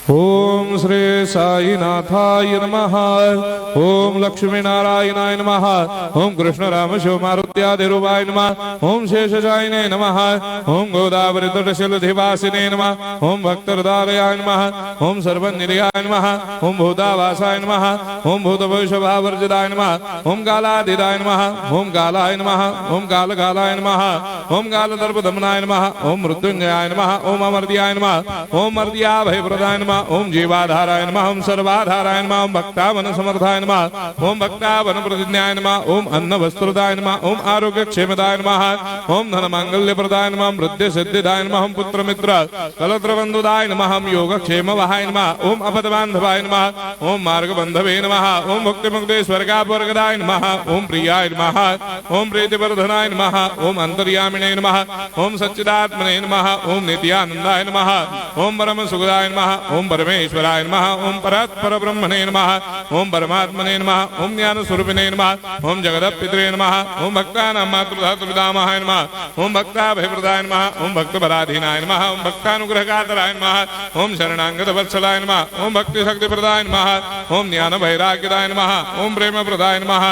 ओम श्री साईनाथाय नमः। ओम लक्ष्मी नारायणाय नमः। ओम कृष्ण राम शिव मारुत्यादिरूपाय नमः। ओम शेषशायिने नमः। ओम गोदावरी तटशिलधिवासिने नमः। ओम भक्तहृदयाय नमः। ओम सर्वनिलयाय नमः। ओम भूतावासाय नमः। ओम भूतभविष्यभावर्जिताय नमः। ओम कालाधीताय नमः। ओम कालाय नमः। ओम कालकालाय नमः। ओम कालदर्पदमनाय नमः। ओम मृत्युंजयाय नमः। ओम अमर्त्याय नमः। ओम मर्त्याभयप्रदाय नमः। ओम जीवाधाराय नमः। ओम सर्वाधाराय नमः। ओम भक्तावन समर्थाय नमः। ओम भक्तावन प्रतिज्ञाय नमः। ओम अन्न वस्त्रदाय नमः। ओम आरोग्य क्षेमदाय नमः। ओम धन मांगल्य प्रदाय नमः। ओम वृद्धि सिद्धिदाय नमः। ओम पुत्र मित्र कलत्र बंधुदाय नमः। ओम योग क्षेम वहाय नमः। ओम अपद बांधवाय नमः। ओम मार्ग बंधवे नमः। ओम भक्ति मुक्ति स्वर्गापवर्गदाय नमः। ओम प्रियाय नमः। ओम प्रीतिवर्धनाय नमः। ओम अंतर्यामिने नमः। ओम सच्चिदात्मने नमः। ओम नित्यानंदाय नमः। ओम परम सुखदाय नमः। ओम परमेश्वराय नमः। ओम परात्पर ब्रह्मणे नमः। ओम परमात्मने नमः। ओम ज्ञान स्वरूपिणे नमः। ओम जगदपितरे नमः। ओम भक्तानां मातृधातुपितामहाय नमः। ओम भक्ताभयप्रदाय नमः। ओम भक्तपराधीनाय नमः। ओम भक्तानुग्रहकातराय नमः। ओम शरणागत वत्सलाय नमः। ओम भक्ति शक्ति प्रदाय नमः। ओम ज्ञान वैराग्यदाय नमः। ओम प्रेम प्रदाय नमः।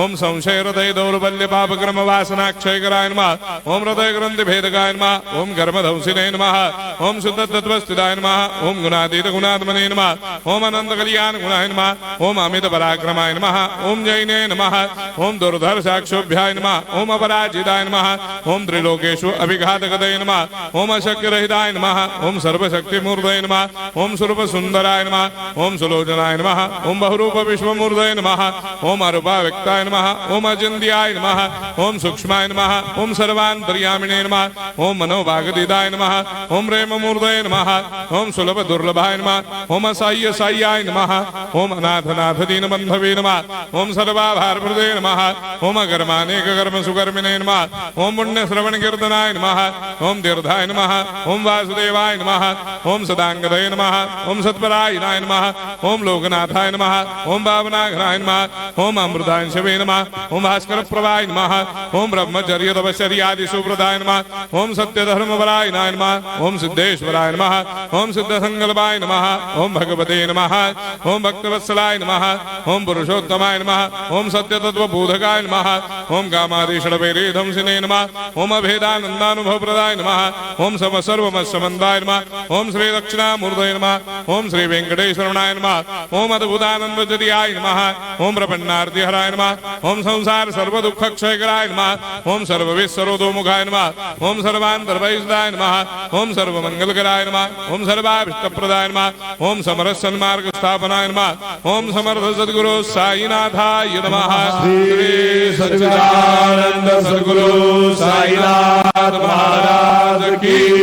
ओम संशय हृदय दौर्बल्य पापक्रम वासना क्षयकराय नमः। ओम हृदय ग्रंथि भेदकाय नमः। ओम कर्मधंसिने नमः। ओम शुद्ध तत्वस्थिताय नमः। ओम गुणातीत गुणात्मने नमः। ओम अनंत कल्याण गुणाय नमः। ओम अमित पराक्रमाय नमः। ओम जैने नमः। ओम दुर्धर साक्षोभ्याय नमः। ओम अपराजिताय नमः। ओम त्रिलोकेषु अभिघातगतये नमः। ओम अशक्य रहिताय नमः। ओम सर्वशक्ति मूर्तये नमः। ओम स्वरूप सुंदराय नमः। ओम सुलोचनाय नमः। ओम बहुरूप विश्वमूर्तये नमः। ओम अरूपाव्यक्ताय नमः। ओम अचिन्त्याय नमः। ओम सूक्ष्माय नमः। ओम सर्वान्तर्यामिने नमः। ओम मनोभागदिदाय नमः। ओम प्रेममूर्तये नमः। ओम सुलभ दुर्लभाय नमः। ओम असाय्य साय्याय नमः। ओम अनाथनाथ दीनबन्धवे नमः। ओम सर्वाभारप्रदे नमः। ओम अकर्मानेक कर्म सुकर्मिणे नमः। ओम पुण्य श्रवण कीर्तनाय नमः। ओम तीर्थाय नमः। ओम वासुदेवाय नमः। ओम सदांगदये नमः। ओम सत्परायणाय नमः। ओम लोकनाथाय नमः। ओम भावनाघनाय नमः। ओम अमृतांशवे नमः। ओम भास्कर प्रभाय नमः। ओम ब्रह्मचर्य तपश्चर्यादि सुप्रदाय नमः। ओम सत्य धर्म परायणाय नमः। ओम सिद्धेश्वराय नमः। ओम सिद्ध संकल्पाय नमः। ओम भगवते नमः। ओम भक्तवत्सलाय नमः। ओम पुरुषोत्तमाय नमः। ओम सत्य तत्व बोधकाय नमः। ओम कामादिषडवैरे धंसिने नमः। ओम अभेदानंदानुभव प्रदाय नमः। ओम सम सर्वमस्समन्दाय नमः। ओम श्री दक्षिणामूर्तये नमः। ओम श्री वेंकटेश्वरनाय नमः। ओम अद्भुतानंदजदियाय नमः। ओम प्रपन्नार्तिहराय नमः। ओम संसार सर्व दुःख क्षयकराय नमः। ओम सर्वविश्वरोधोमुखाय नमः। ओम सर्वान्तर्वैसदाय नमः। ओम सर्वमंगलकराय नमः। ओम सर्वाभिष्टप्रदाय नमः। ओम समरस सन्मार्ग स्थापनाय नमः। ओम समर्थ सद्गुरु साईनाथाय नमः। श्री सच्चिदानंद सद्गुरु साईनाथ महाराज की